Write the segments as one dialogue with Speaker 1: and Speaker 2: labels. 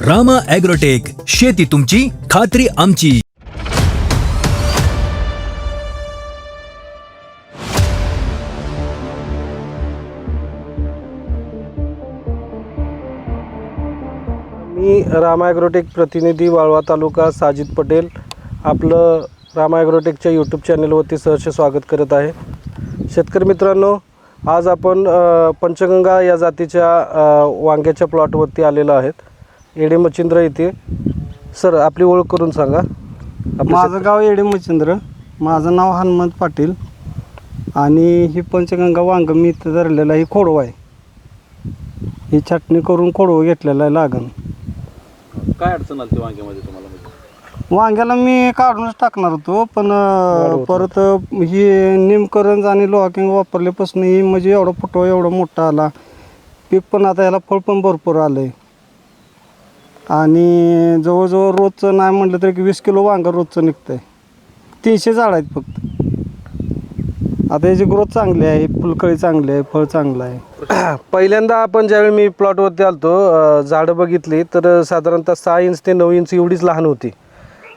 Speaker 1: Rama agrotech, शेती तुमची, खात्री आमची.
Speaker 2: मी रामा ॲग्रोटेक प्रतिनिधी वाळवा तालुका साजिद पटेल आपलं रामा ॲग्रोटेकच्या यूट्यूब चॅनलवरती सहर्ष स्वागत करत आहे. शेतकरी मित्रांनो, आज आपण पंचगंगा या जातीच्या वांग्याच्या प्लॉटवरती आलेलो आहेत, येडे मच्छिंद्र येथे. सर, आपली ओळख करून सांगा.
Speaker 3: माझं गाव येडे मच्छिंद्र, माझं नाव हनुमंत पाटील आणि ही पंचगंगा वांग मी इथं धरलेलं आहे. ही खोडवा आहे, ही छाटणी करून खोडवं घेतलेलं आहे लागण.
Speaker 4: काय अडचण आली वांग्यामध्ये तुम्हाला?
Speaker 3: वांग्याला मी काढूनच टाकणार होतो, पण परत ही निमकरंज आणि लोहाकिंग वापरल्यापासून ही म्हणजे एवढा फुटवा एवढा मोठा आला. पीक पण आता याला फळ पण भरपूर आलं आहे आणि जवळजवळ रोजचं नाही म्हटलं तरी 20 किलो वांगं रोजचं निघतं आहे. 300 झाड आहेत फक्त. आता याची ग्रोथ चांगली आहे, फुलकळी चांगली आहे, फळ चांगलं आहे.
Speaker 2: पहिल्यांदा आपण ज्यावेळी मी प्लॉटवरती आलतो, झाडं बघितली तर साधारणतः 6 इंच ते 9 इंच एवढीच लहान होती.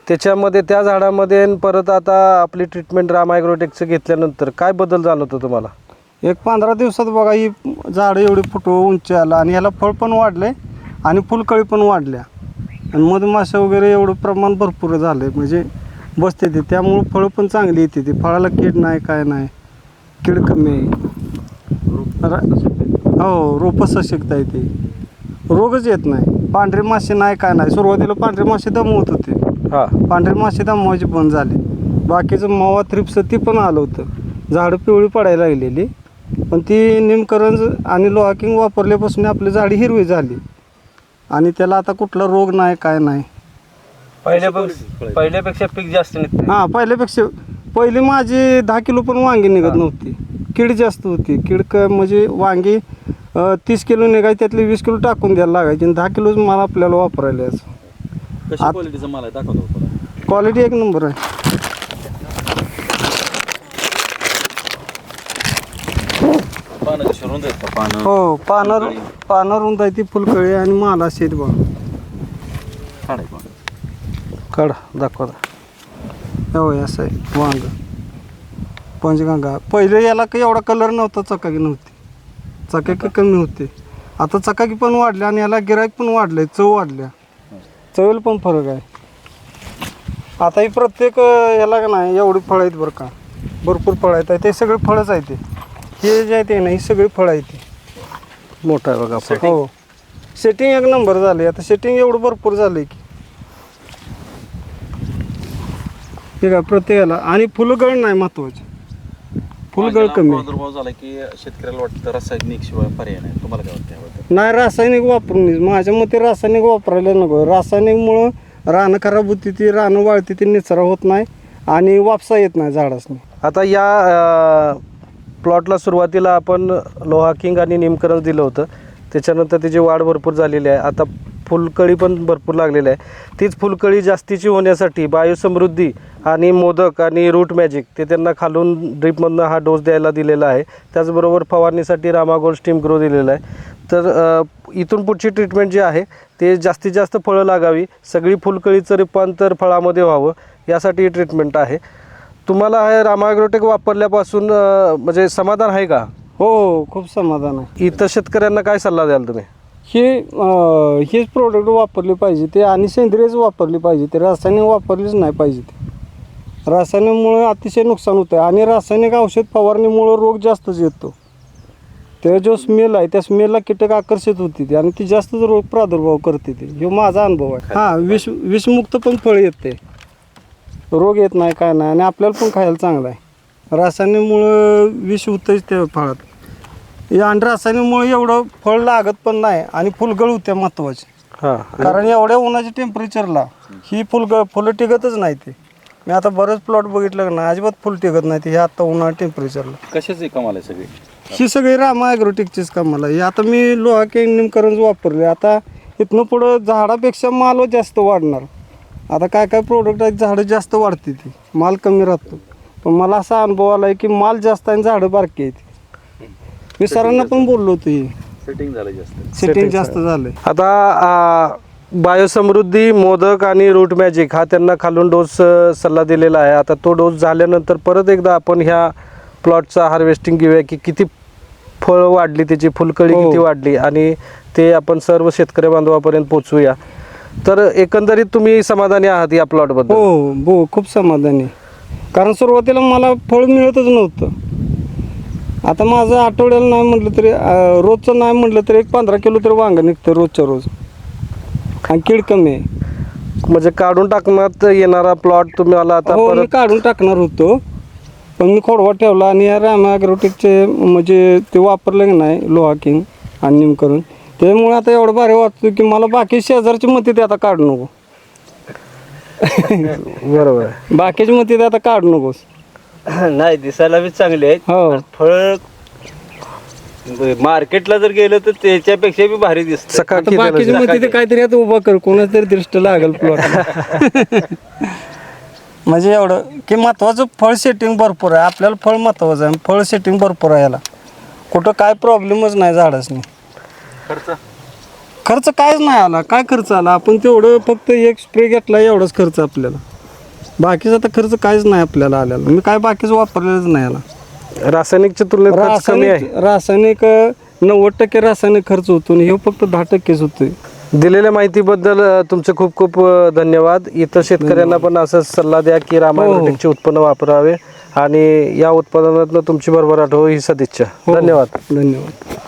Speaker 2: त्याच्यामध्ये त्या झाडामध्ये परत आता आपली ट्रीटमेंट रामा ॲग्रोटेकचं घेतल्यानंतर काय बदल जाणवतो तुम्हाला?
Speaker 3: एक 15 दिवसात बघा ही झाडं एवढी फुटवं उंची आला आणि याला फळ पण वाढले आणि फुलकळी पण वाढल्या आणि मधमाशा वगैरे एवढं प्रमाण भरपूर झालं आहे, म्हणजे बसते ते. त्यामुळं फळं पण चांगली येते. ती फळाला कीड नाही, काय नाही, कीड कमी आहे. हो, रोपं सशक्त आहे ते, रोगच येत नाही. पांढरे मासे नाही, काय नाही. सुरुवातीला पांढरे मासे दमवत होते, पांढरे मासे दमवायचे बंद झाले. बाकीचं मावा थ्रिप्स ती पण आलं होतं, झाडं पिवळी पडायला लागलेली. पण ती निमकरंज आणि लोहाकिंग वापरल्यापासून आपली झाडी हिरवी झाली आणि त्याला आता कुठला रोग नाही, काय नाही.
Speaker 4: पहिल्यापेक्षा पीक जास्त निघतं.
Speaker 3: हां, पहिल्यापेक्षा पहिली माझी 10 किलो पण वांगी निघत नव्हती. कीड जास्त होती. म्हणजे वांगी 30 किलो निघायची, त्यातले 20 किलो टाकून द्यायला लागायची आणि 10 किलोच माल आपल्याला वापरायला यायचं.
Speaker 4: कशा क्वालिटीचा माल आहे दाखवतो?
Speaker 3: क्वालिटी एक नंबर आहे.
Speaker 4: पानं कशी रुंद आहेत का? पानं
Speaker 3: हो, पानं रुंद आहे, ती फुलकळी आणि माल असे आहेत बघा.
Speaker 2: काढा, दाखवा.
Speaker 3: हो, असं आहे वांग पंचगंगा. पहिले याला काही एवढा कलर नव्हता, चकाकी नव्हती, चकाकी कमी होते. आता चकाकी पण वाढल्या आणि याला गिराईक पण वाढले, चव वाढल्या, चवीला पण फरक आहे. आता ही प्रत्येक याला का नाही एवढी फळं आहेत बरं का, भरपूर फळं आहेत. ते सगळे फळंच आहे. हे जे आहे ते नाही, ही सगळी फळं आहेत.
Speaker 2: मोठा आहे बघा.
Speaker 3: हो, सेटिंग एक नंबर झाले. आता सेटिंग एवढं भरपूर झालं की ठीक आहे प्रत्येकाला. आणि फुलगळ नाही महत्वाची, फुलगळ कमी.
Speaker 4: प्रादुर्भाव झाला की शेतकऱ्याला वाटतं रासायनिक शिवाय पर्याय नाही. तुम्हाला काय वाटतं?
Speaker 3: नाही, रासायनिक वापरून माझ्या मते रासायनिक वापरायला नको. रासायनिकमुळं रानं खराब होती, ती रानं वाळती, ती निचरा होत नाही आणि वापसा येत नाही झाडासनी.
Speaker 2: आता या प्लॉटला सुरुवातीला आपण लोहाकिंग आणि निमकरंज दिलं होतं, त्याच्यानंतर त्याची वाढ भरपूर झालेली आहे. आता फुलकळी पण भरपूर लागलेली आहे. तीच फुलकळी जास्तीची होण्यासाठी बायोसमृद्धी आणि मोदक आणि रूट मॅजिक ते त्यांना खालून ड्रीपमधनं हा डोस द्यायला दिलेला आहे. त्याचबरोबर फवारणीसाठी रामा गोल्ड स्टीम ग्रो दिलेला आहे. तर इथून पुढची ट्रीटमेंट जी आहे ते जास्तीत जास्त फळं लागावी, सगळी फुलकळीचं रूपांतर फळामध्ये व्हावं, यासाठी ही ट्रीटमेंट आहे. तुम्हाला हे रामा ॲग्रोटेक वापरल्यापासून म्हणजे समाधान आहे का?
Speaker 3: हो, खूप समाधान आहे.
Speaker 2: इतर शेतकऱ्यांना काय सल्ला द्याल तुम्ही?
Speaker 3: हेच प्रोडक्ट वापरले पाहिजे ते आणि सेंद्रियच वापरली पाहिजे. ते रासायनिक वापरलीच नाही पाहिजे. ते रासायनिकमुळे अतिशय नुकसान होतं आणि रासायनिक औषध फवारणीमुळं रोग जास्तच येतो. ते जो स्मेल आहे त्या स्मेलला कीटक आकर्षित होती ती आणि ती जास्तच रोग प्रादुर्भाव करते. ते हे माझा अनुभव आहे. हां, विषमुक्त पण फळ येते, रोग येत नाही, काय नाही आणि आपल्याला पण खायला चांगलं आहे. रासायनिकमुळं विष होतंच त्या फळात. आणि रासायनिकमुळे एवढं फळ लागत पण नाही आणि फुलगळ होत्या महत्वाची. कारण एवढ्या उन्हाच्या टेम्परेचरला ही फुलं टिकतच नाही. ते मी आता बरंच प्लॉट बघितलं ना, अजिबात फुल टिकत नाही ते. हे आता उन्हाळ्या टेम्परेचरला
Speaker 4: कशाची कमाल आहे सगळी?
Speaker 3: ही सगळी रामा ॲग्रोटेकचीच कमाल आहे. आता मी लोहाकिंग निमकरंज वापरले. आता इथनं पुढं झाडापेक्षा माल जास्त वाढणार. आता काय काय प्रोडक्ट आहेत, झाडं जास्त वाढते, ती माल कमी राहतो. पण मला असा अनुभव आला आहे की माल जास्त आणि झाडं बारकी आहेत. मी सरांना पण बोललो होतो,
Speaker 4: सेटिंग झालं जास्त.
Speaker 3: सेटिंग जास्त झालं.
Speaker 2: आता बायोसमृद्धी, मोदक आणि रूट मॅजिक हा त्यांना खालून डोस सल्ला दिलेला आहे. आता तो डोस झाल्यानंतर परत एकदा आपण ह्या प्लॉटचा हार्वेस्टिंग घेऊया की किती फळ वाढली, त्याची फुलकळी
Speaker 3: हो.
Speaker 2: किती वाढली आणि ते आपण सर्व शेतकरी बांधवापर्यंत पोचवूया. तर एकंदरीत तुम्ही समाधानी आहात या प्लॉटबद्दल?
Speaker 3: हो खूप समाधानी आहे. कारण सुरुवातीला मला फळ मिळतच नव्हतं. आता माझं आठवड्याला नाही म्हटलं तरी रोजचं नाही म्हटलं तरी 15 किलो तरी वांगं निघतं रोजच्या रोज, आणि कीड कमी आहे.
Speaker 2: म्हणजे काढून टाकण्यात येणारा प्लॉट तुम्हाला आता
Speaker 3: हो, मी
Speaker 2: परत
Speaker 3: काढून टाकणार होतो, पण मी खोडवा ठेवला आणि या रामा ॲग्रोटेकचे म्हणजे ते वापरलं की नाही लोहा किंग आणि निमकरण, त्यामुळे आता एवढं भारी वाटतं की मला बाकी शेजारची मती ते आता काढू नको.
Speaker 2: बरोबर आहे.
Speaker 3: बाकीची मती ते आता काढू नकोस.
Speaker 5: नाही, दिसायला बी चांगले आहेत.
Speaker 3: हो.
Speaker 5: फळ मार्केटला जर गेलं तर त्याच्यापेक्षा बी भारी दिसत.
Speaker 3: आता
Speaker 2: सकाळी
Speaker 3: बाकीची मती ते काहीतरी आता उभा कर, कोणाच तरी दृष्ट लागेल प्लॉट. म्हणजे एवढं की महत्वाचं फळ सेटिंग भरपूर आहे. आपल्याला फळ महत्वाचं आहे, फळ सेटिंग भरपूर आहे. याला कुठं काय प्रॉब्लेमच नाही झाडासनी. खर्च कायच नाही आला. काय खर्च आला? आपण तेवढं फक्त एक स्प्रे घेतला एवढाच खर्च आपल्याला. बाकीचा तर खर्च काहीच नाही आपल्याला आलेला. मी काय बाकीचं वापरलेलंच नाही याला.
Speaker 2: रासायनिकच्या तुलनेत खर्च कमी आहे.
Speaker 3: रासायनिक 90% रासायनिक खर्च होतो आणि हे फक्त 10%च होतोय.
Speaker 2: दिलेल्या माहितीबद्दल तुमचे खूप खूप धन्यवाद. इतर शेतकऱ्यांना पण असं सल्ला द्या की रामा
Speaker 3: हो.
Speaker 2: ॲग्रोटेकचे उत्पन्न वापरावे आणि या उत्पादनातून तुमची भरभराट हो ही सदिच्छा. धन्यवाद.
Speaker 3: धन्यवाद.